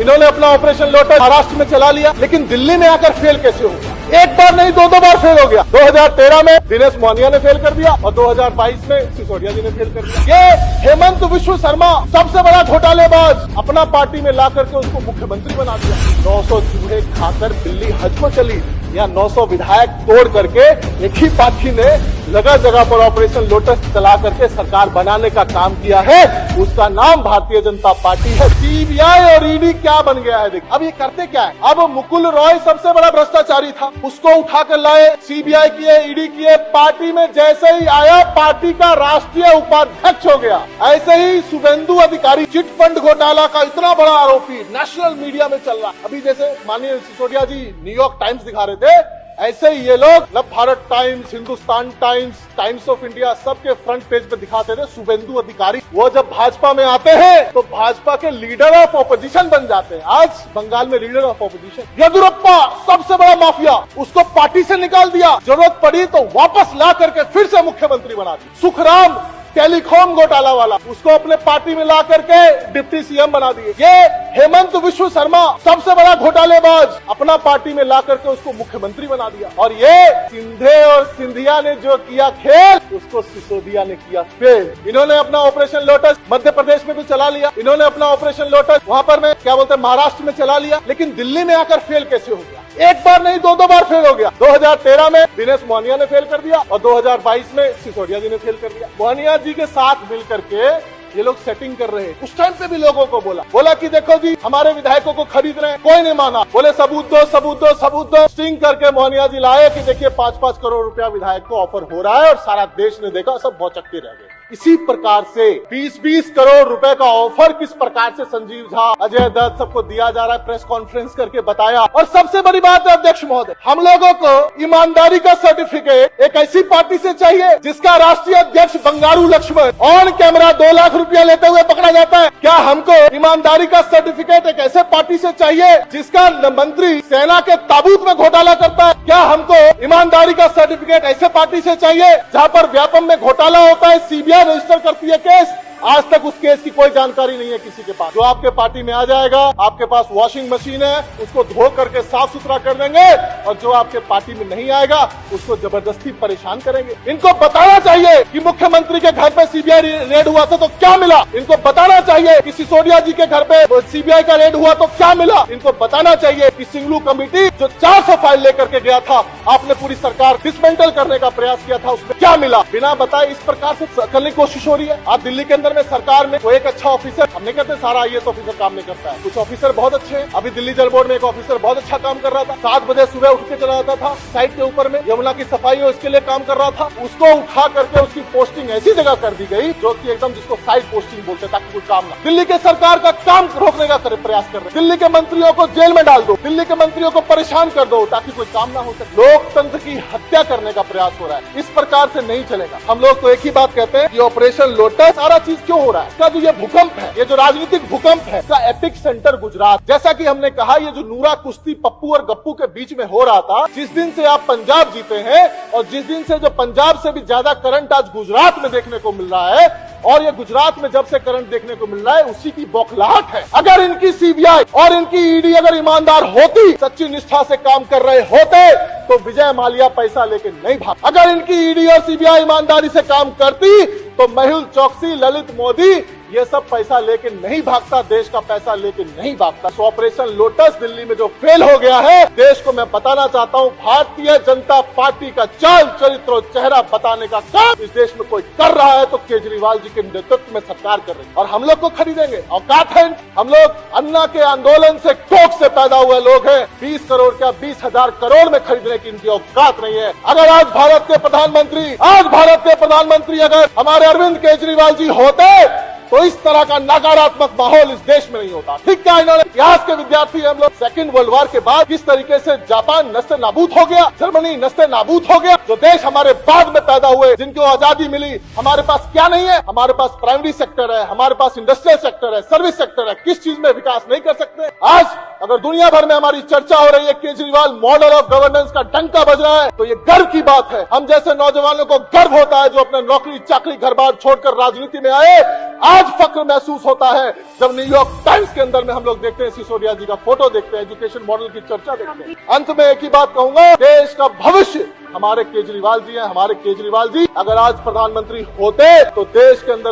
इन्होंने अपना operation lotus Maharashtra में चला लिया, लेकिन दिल्ली में आकर फेल कैसे हो गया? एक बार नहीं दो बार फेल हो गया। 2013 में दिनेश मोहनिया ने फेल कर दिया और 2022 में सिसोदिया जी ने फेल कर दिया। ये हेमंत विश्व शर्मा सबसे बड़ा घोटालेबाज अपना पार्टी में ला करके उसको मुख्यमंत्री बना दिया। 900 चूहे खाकर दिल्ली हज को चली या 900 विधायक तोड़ करके एक ही पार्टी ने जगह जगह पर ऑपरेशन लोटस चला करके सरकार बनाने का काम किया है। उसका नाम भारतीय जनता पार्टी है। सीबीआई और ईडी क्या बन गया है? देखिए अब ये करते क्या है? अब मुकुल रॉय सबसे बड़ा भ्रष्टाचारी था, उसको उठाकर लाए, सीबीआई किए, ईडी किए, पार्टी में जैसे ही आया पार्टी का राष्ट्रीय उपाध्यक्ष हो गया। ऐसे ही शुभेंदु अधिकारी चिट फंड घोटाला का इतना बड़ा आरोपी नेशनल मीडिया में चल रहा। अभी जैसे माननीय सिसोदिया जी न्यूयॉर्क टाइम्स दिखा रहे थे, ऐसे ही ये लोग Bharat times, Hindustan times, times of India सबके फ्रंट पेज पे दिखाते थे शुभेंदु अधिकारी। वो जब भाजपा में आते हैं तो भाजपा के लीडर ऑफ ऑपोजिशन बन जाते हैं। आज बंगाल में लीडर ऑफ ऑपोजिशन येदियुरप्पा सबसे बड़ा माफिया, उसको पार्टी से निकाल दिया, जरूरत पड़ी तो वापस ला करके फिर से मुख्यमंत्री बना दिया। सुखराम टेलीकॉम घोटाला वाला, उसको अपने पार्टी में ला करके डिप्टी सीएम बना दिए। ये हेमंत विश्व शर्मा सबसे बड़ा घोटालेबाज अपना पार्टी में ला करके उसको मुख्यमंत्री बना दिया। और ये सिंधे और सिंधिया ने जो किया खेल, उसको सिसोदिया ने किया फेल। इन्होंने अपना ऑपरेशन लोटस मध्य प्रदेश में तो चला लिया, इन्होंने अपना ऑपरेशन लोटस वहां पर में क्या बोलते हैं महाराष्ट्र में चला लिया, लेकिन दिल्ली में आकर फेल कैसे हो गया? एक बार नहीं दो बार फेल हो गया। 2013 में दिनेश मोहनिया ने फेल कर दिया और 2022 में सिसोदिया जी ने फेल कर दिया। मोहनिया जी के साथ मिलकर के ये लोग सेटिंग कर रहे हैं। उस टाइम पे भी लोगों को बोला कि देखो जी हमारे विधायकों को खरीद रहे हैं, कोई नहीं माना। बोले सबूत दो सबूत दो सबूत दो। स्टिंग करके मोहनिया जी लाए कि देखिए 5-5 करोड़ रुपया विधायक को ऑफर हो रहा है, और सारा देश ने देखा, सब भौचक्के रह गए। इसी प्रकार से 20-20 करोड़ रुपए का ऑफर किस प्रकार से संजीव झा, अजय दत्त सबको दिया जा रहा है, प्रेस कॉन्फ्रेंस करके बताया। और सबसे बड़ी बात है अध्यक्ष महोदय, हम लोगों को ईमानदारी का सर्टिफिकेट एक ऐसी पार्टी से चाहिए जिसका राष्ट्रीय अध्यक्ष बंगारू लक्ष्मण ऑन कैमरा 2 लाख रुपया लेते हुए पकड़ा जाता है। क्या हमको ईमानदारी का सर्टिफिकेट एक ऐसे पार्टी से चाहिए जिसका मंत्री सेना के ताबूत में घोटाला करता है? क्या हमको ईमानदारी का सर्टिफिकेट ऐसे पार्टी से चाहिए जहां पर व्यापम में घोटाला होता है, सीबीआई रजिस्टर करती है केस, आज तक उस केस की कोई जानकारी नहीं है किसी के पास? जो आपके पार्टी में आ जाएगा, आपके पास वॉशिंग मशीन है, उसको धो करके साफ सुथरा कर देंगे, और जो आपके पार्टी में नहीं आएगा उसको जबरदस्ती परेशान करेंगे। इनको बताना चाहिए कि मुख्यमंत्री के घर पे सीबीआई रेड हुआ था तो क्या मिला। इनको बताना चाहिए कि सिसोदिया जी के घर पे सीबीआई का रेड हुआ तो क्या मिला। इनको बताना चाहिए कि सिंगलू कमेटी जो 400 फाइल लेकर के गया था, आपने पूरी सरकार डिसमेंटल करने का प्रयास किया था, उसमें क्या मिला। बिना बताए इस प्रकार से करने की कोशिश हो रही है। आप दिल्ली के अंदर में सरकार में कोई एक अच्छा ऑफिसर, हम नहीं कहते सारा आईएएस ऑफिसर काम नहीं करता है, कुछ ऑफिसर बहुत अच्छे हैं। अभी दिल्ली जल बोर्ड में एक ऑफिसर बहुत अच्छा काम कर रहा था, 7 बजे सुबह उठ के चला जाता था, साइड के ऊपर में यमुना की सफाई हो इसके लिए काम कर रहा था। उसको उठा करके उसकी पोस्टिंग ऐसी जगह कर दी गई जो कि एकदम जिसको साइड पोस्टिंग बोलते हैं, ताकि कोई काम ना। दिल्ली के सरकार का काम रोकने का प्रयास कर रहे हैं। दिल्ली के मंत्रियों को जेल में डाल दो, दिल्ली के मंत्रियों को परेशान कर दो ताकि कोई काम ना हो सके। लोकतंत्र की हत्या करने का प्रयास हो रहा है। इस प्रकार से नहीं चलेगा। हम लोग तो एक ही बात कहते हैं कि ऑपरेशन लोटस सारा चीज क्यों हो रहा है? इसका जो ये भूकंप है, ये जो राजनीतिक भूकंप है, इसका एपिक सेंटर गुजरात। जैसा कि हमने कहा, ये जो नूरा कुश्ती पप्पू और गप्पू के बीच में हो रहा था, जिस दिन से आप पंजाब जीते हैं और जिस दिन से जो पंजाब से भी ज्यादा करंट आज गुजरात में देखने को मिल रहा है, और ये गुजरात में जब से करंट देखने को मिल रहा है उसी की बौखलाहट है। अगर इनकी सीबीआई और इनकी ईडी अगर ईमानदार होती, सच्ची निष्ठा से काम कर रहे होते, तो विजय माल्या पैसा लेके नहीं भाग। अगर इनकी ईडी और सीबीआई ईमानदारी से काम करती तो मेहुल चौकसी, ललित मोदी ये सब पैसा लेके नहीं भागता, देश का पैसा लेके नहीं भागता। तो ऑपरेशन लोटस दिल्ली में जो फेल हो गया है, देश को मैं बताना चाहता हूँ, भारतीय जनता पार्टी का चाल चरित्र और चेहरा बताने का काम इस देश में कोई कर रहा है तो केजरीवाल जी के नेतृत्व में सरकार कर रही है, और हम लोग को खरीदेंगे। औकात है, हम लोग अन्ना के आंदोलन से कोख से पैदा हुए लोग हैं। 20 करोड़ क्या 20,000 करोड़ में खरीदने की इनकी औकात नहीं है। अगर आज भारत के प्रधानमंत्री अगर हमारे अरविंद केजरीवाल जी होते तो इस तरह का नकारात्मक माहौल इस देश में नहीं होता। ठीक क्या इन्होंने इतिहास के विद्यार्थी हम लोग, सेकंड वर्ल्ड वॉर के बाद किस तरीके से जापान नस्ते नाबूद हो गया, जर्मनी नस्ते नाबूद हो गया, जो देश हमारे बाद में पैदा हुए, जिनको आजादी मिली, हमारे पास क्या नहीं है? हमारे पास प्राइमरी सेक्टर है, हमारे पास इंडस्ट्रियल सेक्टर है, सर्विस सेक्टर है। किस चीज में विकास नहीं कर सकते? आज अगर दुनिया भर में हमारी चर्चा हो रही है केजरीवाल मॉडल ऑफ गवर्नेंस का डंका बज रहा है, तो ये गर्व की बात है। हम जैसे नौजवानों को गर्व होता है जो अपने नौकरी चाकरी घर बार छोड़कर राजनीति में आए। आज फक्र महसूस होता है जब न्यूयॉर्क टाइम्स के अंदर में हम लोग देखते हैं सिसोदिया जी का फोटो देखते हैं, एजुकेशन मॉडल की चर्चा देखते हैं। अंत में एक ही बात कहूंगा, देश का भविष्य हमारे केजरीवाल जी हैं। हमारे केजरीवाल जी अगर आज प्रधानमंत्री होते तो देश के अंदर